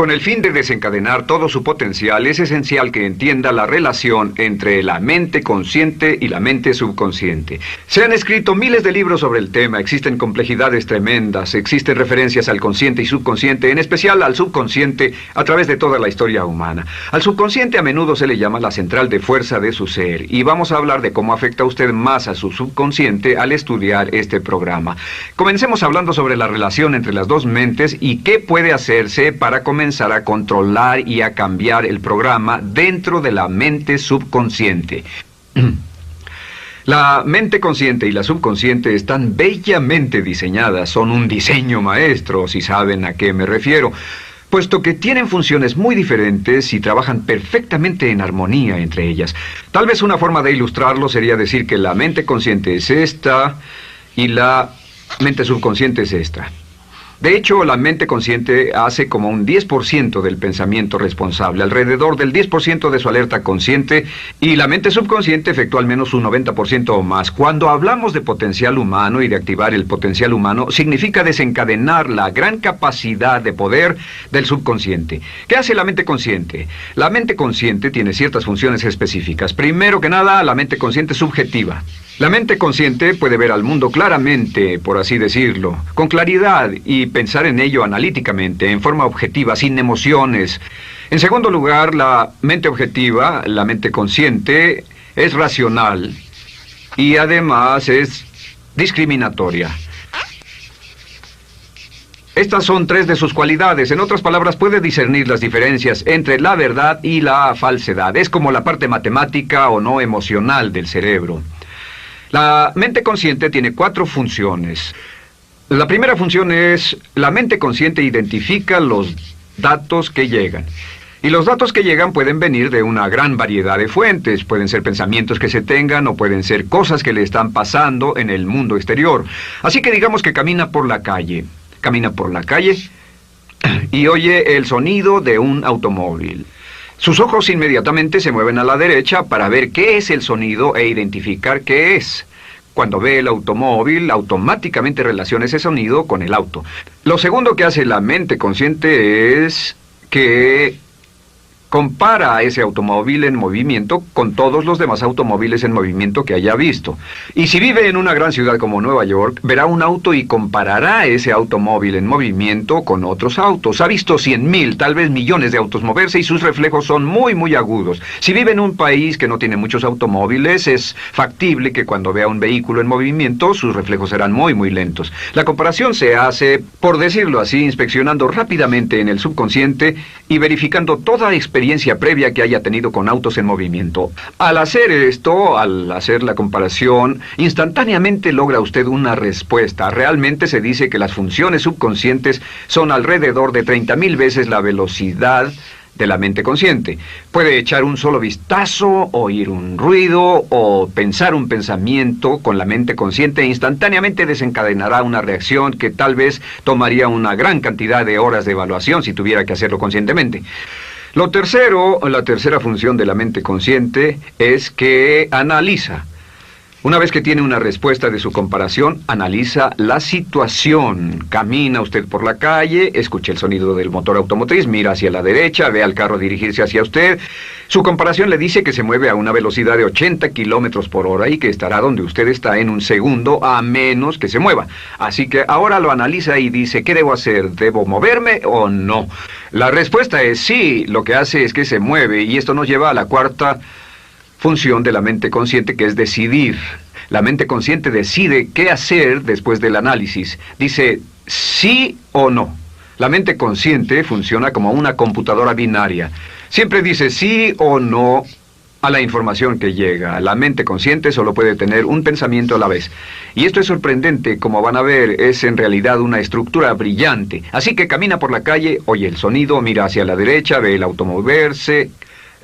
Con el fin de desencadenar todo su potencial, es esencial que entienda la relación entre la mente consciente y la mente subconsciente. Se han escrito miles de libros sobre el tema, existen complejidades tremendas, existen referencias al consciente y subconsciente, en especial al subconsciente a través de toda la historia humana. Al subconsciente a menudo se le llama la central de fuerza de su ser, y vamos a hablar de cómo afecta a usted más a su subconsciente al estudiar este programa. Comencemos hablando sobre la relación entre las dos mentes y qué puede hacerse para comenzar a controlar y a cambiar el programa dentro de la mente subconsciente. La mente consciente y la subconsciente están bellamente diseñadas, son un diseño maestro, si saben a qué me refiero, puesto que tienen funciones muy diferentes y trabajan perfectamente en armonía entre ellas. Tal vez una forma de ilustrarlo sería decir que la mente consciente es esta y la mente subconsciente es esta. De hecho, la mente consciente hace como un 10% del pensamiento responsable, alrededor del 10% de su alerta consciente, y la mente subconsciente efectúa al menos un 90% o más. Cuando hablamos de potencial humano y de activar el potencial humano, significa desencadenar la gran capacidad de poder del subconsciente. ¿Qué hace la mente consciente? La mente consciente tiene ciertas funciones específicas. Primero que nada, la mente consciente es subjetiva. La mente consciente puede ver al mundo claramente, por así decirlo, con claridad y pensar en ello analíticamente, en forma objetiva, sin emociones. En segundo lugar, la mente objetiva, la mente consciente, es racional y además es discriminatoria. Estas son tres de sus cualidades. En otras palabras, puede discernir las diferencias entre la verdad y la falsedad. Es como la parte matemática o no emocional del cerebro. La mente consciente tiene 4 funciones. La primera función es, la mente consciente identifica los datos que llegan. Y los datos que llegan pueden venir de una gran variedad de fuentes. Pueden ser pensamientos que se tengan o pueden ser cosas que le están pasando en el mundo exterior. Así que digamos que camina por la calle. Camina por la calle y oye el sonido de un automóvil. Sus ojos inmediatamente se mueven a la derecha para ver qué es el sonido e identificar qué es. Cuando ve el automóvil, automáticamente relaciona ese sonido con el auto. Lo segundo que hace la mente consciente es que compara a ese automóvil en movimiento con todos los demás automóviles en movimiento que haya visto. Y si vive en una gran ciudad como Nueva York, verá un auto y comparará ese automóvil en movimiento con otros autos. Ha visto 100,000, tal vez millones de autos moverse y sus reflejos son muy agudos. Si vive en un país que no tiene muchos automóviles, es factible que cuando vea un vehículo en movimiento, sus reflejos serán muy lentos. La comparación se hace, por decirlo así, inspeccionando rápidamente en el subconsciente y verificando toda experiencia previa que haya tenido con autos en movimiento. Al hacer esto, al hacer la comparación, instantáneamente logra usted una respuesta. Realmente se dice que las funciones subconscientes son alrededor de 30,000 veces la velocidad de la mente consciente. Puede echar un solo vistazo, oír un ruido o pensar un pensamiento con la mente consciente e instantáneamente desencadenará una reacción que tal vez tomaría una gran cantidad de horas de evaluación si tuviera que hacerlo conscientemente. La tercera función de la mente consciente es que analiza. Una vez que tiene una respuesta de su comparación, analiza la situación. Camina usted por la calle, escucha el sonido del motor automotriz, mira hacia la derecha, ve al carro dirigirse hacia usted. Su comparación le dice que se mueve a una velocidad de 80 kilómetros por hora y que estará donde usted está en un segundo, a menos que se mueva. Así que ahora lo analiza y dice, ¿qué debo hacer? ¿Debo moverme o no? La respuesta es sí, lo que hace es que se mueve, y esto nos lleva a la cuarta función de la mente consciente, que es decidir. La mente consciente decide qué hacer después del análisis. Dice sí o no. La mente consciente funciona como una computadora binaria. Siempre dice sí o no a la información que llega. La mente consciente solo puede tener un pensamiento a la vez. Y esto es sorprendente, como van a ver, es en realidad una estructura brillante. Así que camina por la calle, oye el sonido, mira hacia la derecha, ve el auto moverse,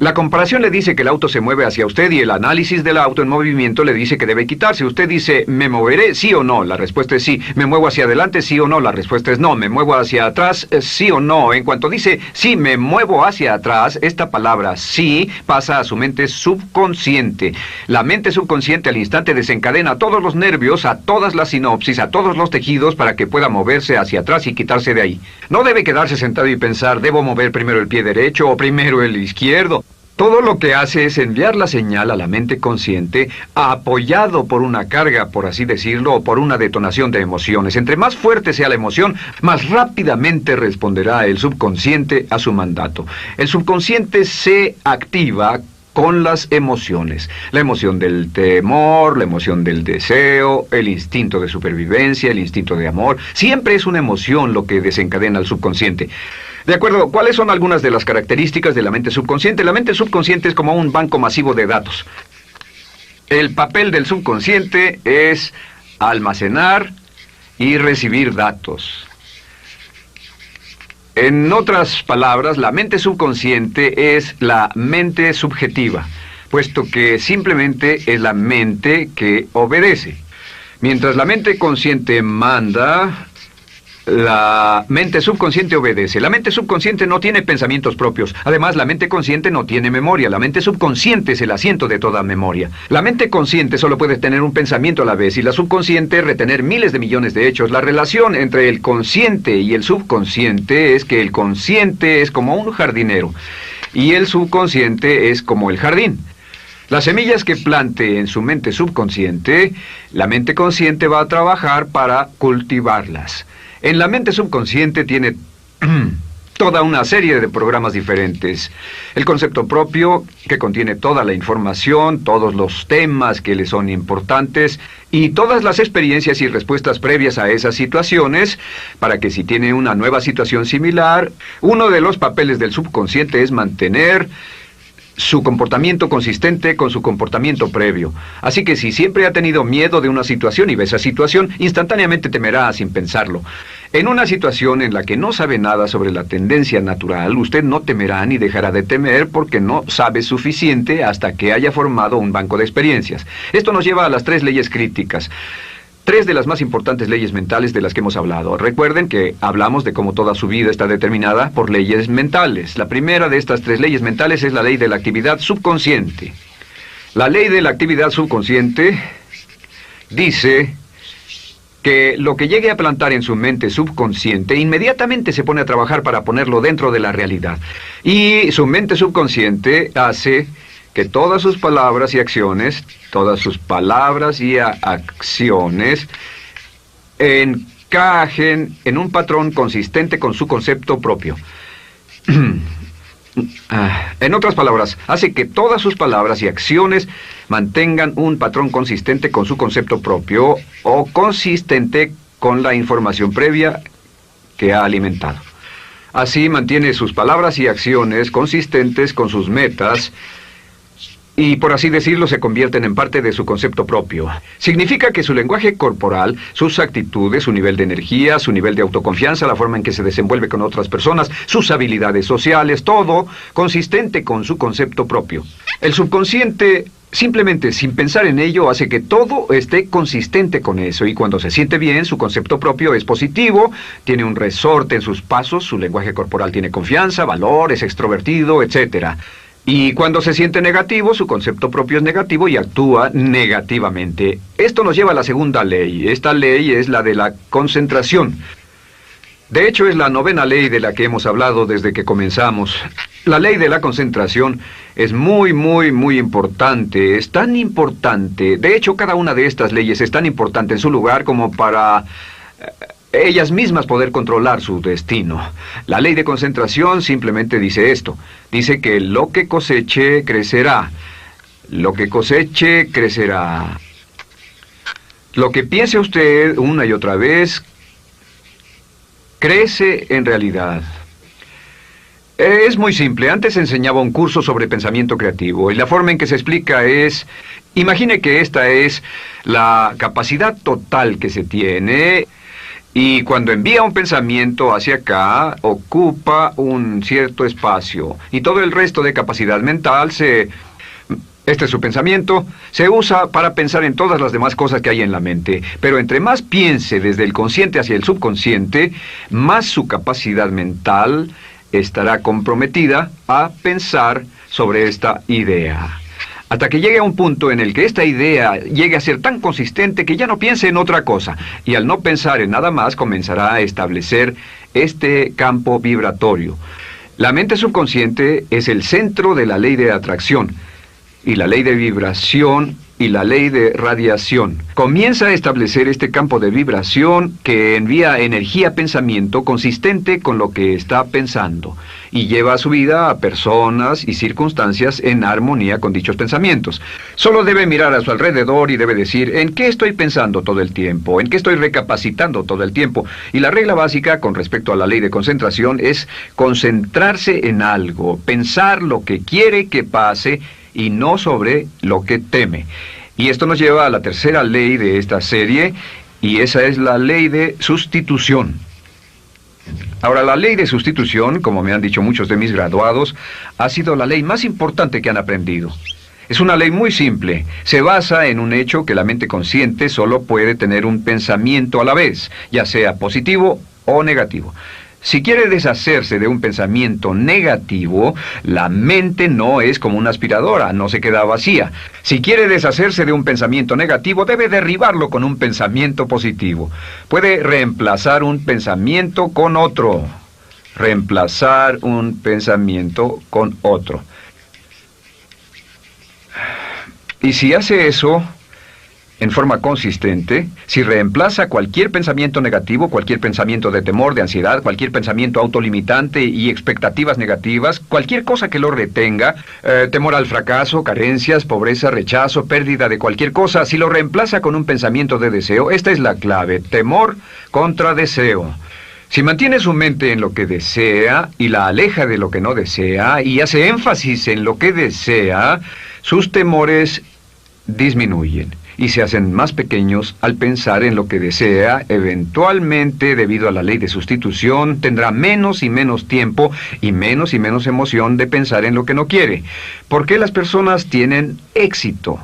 La comparación le dice que el auto se mueve hacia usted y el análisis del auto en movimiento le dice que debe quitarse. Usted dice, ¿me moveré? ¿Sí o no? La respuesta es sí. ¿Me muevo hacia adelante? ¿Sí o no? La respuesta es no. ¿Me muevo hacia atrás? ¿Sí o no? En cuanto dice, sí, me muevo hacia atrás, esta palabra sí pasa a su mente subconsciente. La mente subconsciente al instante desencadena a todos los nervios, a todas las sinapsis, a todos los tejidos para que pueda moverse hacia atrás y quitarse de ahí. No debe quedarse sentado y pensar, ¿debo mover primero el pie derecho o primero el izquierdo? Todo lo que hace es enviar la señal a la mente consciente, apoyado por una carga, por así decirlo, o por una detonación de emociones. Entre más fuerte sea la emoción, más rápidamente responderá el subconsciente a su mandato. El subconsciente se activa con las emociones. La emoción del temor, la emoción del deseo, el instinto de supervivencia, el instinto de amor. Siempre es una emoción lo que desencadena al subconsciente. De acuerdo, ¿cuáles son algunas de las características de la mente subconsciente? La mente subconsciente es como un banco masivo de datos. El papel del subconsciente es almacenar y recibir datos. En otras palabras, la mente subconsciente es la mente subjetiva, puesto que simplemente es la mente que obedece. Mientras la mente consciente manda, la mente subconsciente obedece. La mente subconsciente no tiene pensamientos propios. Además, la mente consciente no tiene memoria. La mente subconsciente es el asiento de toda memoria. La mente consciente solo puede tener un pensamiento a la vez y la subconsciente retener miles de millones de hechos. La relación entre el consciente y el subconsciente es que el consciente es como un jardinero y el subconsciente es como el jardín. Las semillas que plante en su mente subconsciente, la mente consciente va a trabajar para cultivarlas. En la mente subconsciente tiene toda una serie de programas diferentes. El concepto propio, que contiene toda la información, todos los temas que le son importantes y todas las experiencias y respuestas previas a esas situaciones, para que si tiene una nueva situación similar, uno de los papeles del subconsciente es mantener su comportamiento consistente con su comportamiento previo. Así que si siempre ha tenido miedo de una situación y ve esa situación, instantáneamente temerá sin pensarlo. En una situación en la que no sabe nada sobre la tendencia natural, usted no temerá ni dejará de temer porque no sabe suficiente hasta que haya formado un banco de experiencias. Esto nos lleva a las 3 leyes críticas. 3 de las más importantes leyes mentales de las que hemos hablado. Recuerden que hablamos de cómo toda su vida está determinada por leyes mentales. La primera de estas 3 leyes mentales es la ley de la actividad subconsciente. La ley de la actividad subconsciente dice que lo que llegue a plantar en su mente subconsciente inmediatamente se pone a trabajar para ponerlo dentro de la realidad. Y su mente subconsciente hace que todas sus palabras y acciones, encajen en un patrón consistente con su concepto propio. En otras palabras, hace que todas sus palabras y acciones mantengan un patrón consistente con su concepto propio o consistente con la información previa que ha alimentado. Así mantiene sus palabras y acciones consistentes con sus metas y, por así decirlo, se convierten en parte de su concepto propio. Significa que su lenguaje corporal, sus actitudes, su nivel de energía, su nivel de autoconfianza, la forma en que se desenvuelve con otras personas, sus habilidades sociales, todo consistente con su concepto propio. El subconsciente, simplemente sin pensar en ello, hace que todo esté consistente con eso, y cuando se siente bien, su concepto propio es positivo, tiene un resorte en sus pasos, su lenguaje corporal tiene confianza, valor, es extrovertido, etc. Y cuando se siente negativo, su concepto propio es negativo y actúa negativamente. Esto nos lleva a la segunda ley. Esta ley es la de la concentración. De hecho, es la 9ª ley de la que hemos hablado desde que comenzamos. La ley de la concentración es muy importante. Es tan importante. De hecho, cada una de estas leyes es tan importante en su lugar como para ellas mismas poder controlar su destino. La ley de concentración simplemente dice esto. Dice que lo que coseche, crecerá. Lo que coseche, crecerá. Lo que piense usted una y otra vez, crece en realidad. Es muy simple. Antes enseñaba un curso sobre pensamiento creativo y la forma en que se explica es: imagine que esta es la capacidad total que se tiene Y cuando envía un pensamiento hacia acá, ocupa un cierto espacio. Y todo el resto de capacidad mental este es su pensamiento, se usa para pensar en todas las demás cosas que hay en la mente. Pero entre más piense desde el consciente hacia el subconsciente, más su capacidad mental estará comprometida a pensar sobre esta idea. Hasta que llegue a un punto en el que esta idea llegue a ser tan consistente que ya no piense en otra cosa. Y al no pensar en nada más, comenzará a establecer este campo vibratorio. La mente subconsciente es el centro de la ley de atracción, y la ley de vibración y la ley de radiación. Comienza a establecer este campo de vibración que envía energía-pensamiento consistente con lo que está pensando y lleva a su vida a personas y circunstancias en armonía con dichos pensamientos. Solo debe mirar a su alrededor y debe decir, ¿en qué estoy pensando todo el tiempo? ¿En qué estoy recapacitando todo el tiempo? Y la regla básica con respecto a la ley de concentración es concentrarse en algo, pensar lo que quiere que pase y no sobre lo que teme. Y esto nos lleva a la tercera ley de esta serie, y esa es la ley de sustitución. Ahora, la ley de sustitución, como me han dicho muchos de mis graduados, ha sido la ley más importante que han aprendido. Es una ley muy simple. Se basa en un hecho que la mente consciente solo puede tener un pensamiento a la vez, ya sea positivo o negativo. Si quiere deshacerse de un pensamiento negativo, la mente no es como una aspiradora, no se queda vacía. Si quiere deshacerse de un pensamiento negativo, debe derribarlo con un pensamiento positivo. Puede reemplazar un pensamiento con otro. Reemplazar un pensamiento con otro. Y si hace eso en forma consistente, si reemplaza cualquier pensamiento negativo, cualquier pensamiento de temor, de ansiedad, cualquier pensamiento autolimitante y expectativas negativas, cualquier cosa que lo retenga, temor al fracaso, carencias, pobreza, rechazo, pérdida de cualquier cosa, si lo reemplaza con un pensamiento de deseo, esta es la clave: temor contra deseo. Si mantiene su mente en lo que desea y la aleja de lo que no desea y hace énfasis en lo que desea, sus temores disminuyen y se hacen más pequeños al pensar en lo que desea. Eventualmente, debido a la ley de sustitución, tendrá menos y menos tiempo y menos emoción de pensar en lo que no quiere. ¿Por qué las personas tienen éxito?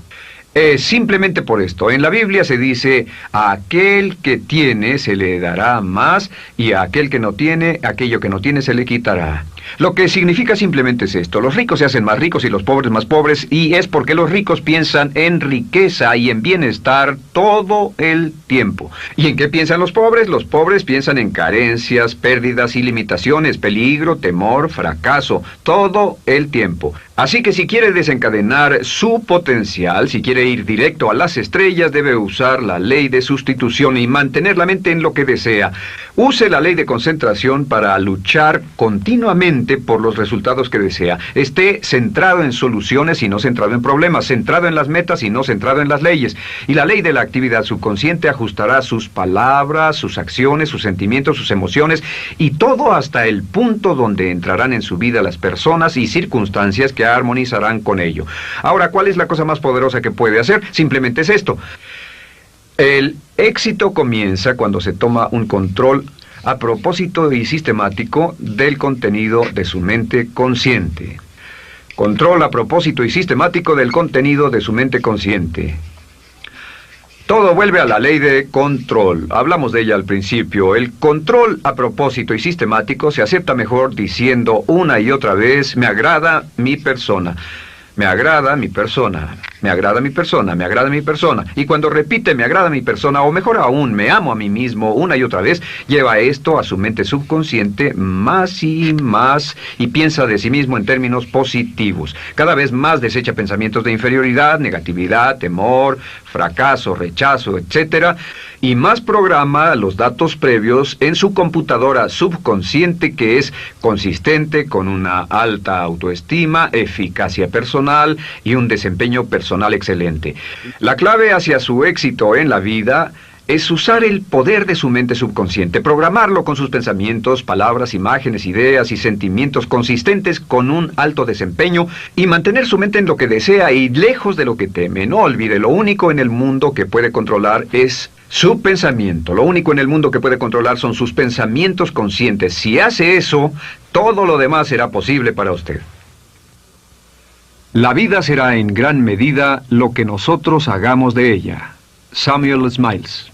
Simplemente por esto. En la Biblia se dice, a aquel que tiene se le dará más, y a aquel que no tiene, aquello que no tiene se le quitará. Lo que significa simplemente es esto: los ricos se hacen más ricos y los pobres más pobres, y es porque los ricos piensan en riqueza y en bienestar todo el tiempo. ¿Y en qué piensan los pobres? Los pobres piensan en carencias, pérdidas y limitaciones, peligro, temor, fracaso, todo el tiempo. Así que si quiere desencadenar su potencial, si quiere ir directo a las estrellas, debe usar la ley de sustitución y mantener la mente en lo que desea. Use la ley de concentración para luchar continuamente por los resultados que desea. Esté centrado en soluciones y no centrado en problemas, centrado en las metas y no centrado en las leyes. Y la ley de la actividad subconsciente ajustará sus palabras, sus acciones, sus sentimientos, sus emociones y todo hasta el punto donde entrarán en su vida las personas y circunstancias que armonizarán con ello. Ahora, ¿cuál es la cosa más poderosa que puede hacer? Simplemente es esto. El éxito comienza cuando se toma un control a propósito y sistemático del contenido de su mente consciente. Control a propósito y sistemático del contenido de su mente consciente. Todo vuelve a la ley de control. Hablamos de ella al principio. El control a propósito y sistemático se acepta mejor diciendo una y otra vez: me agrada mi persona. Me agrada mi persona, me agrada mi persona, me agrada mi persona. Y cuando repite me agrada mi persona, o mejor aún, me amo a mí mismo una y otra vez, lleva esto a su mente subconsciente más y más y piensa de sí mismo en términos positivos. Cada vez más desecha pensamientos de inferioridad, negatividad, temor, fracaso, rechazo, etc. Y más programa los datos previos en su computadora subconsciente, que es consistente con una alta autoestima, eficacia personal y un desempeño personal excelente. La clave hacia su éxito en la vida es usar el poder de su mente subconsciente, programarlo con sus pensamientos, palabras, imágenes, ideas y sentimientos consistentes con un alto desempeño y mantener su mente en lo que desea y lejos de lo que teme. No olvide, lo único en el mundo que puede controlar es su pensamiento. Lo único en el mundo que puede controlar son sus pensamientos conscientes. Si hace eso, todo lo demás será posible para usted. La vida será en gran medida lo que nosotros hagamos de ella. Samuel Smiles.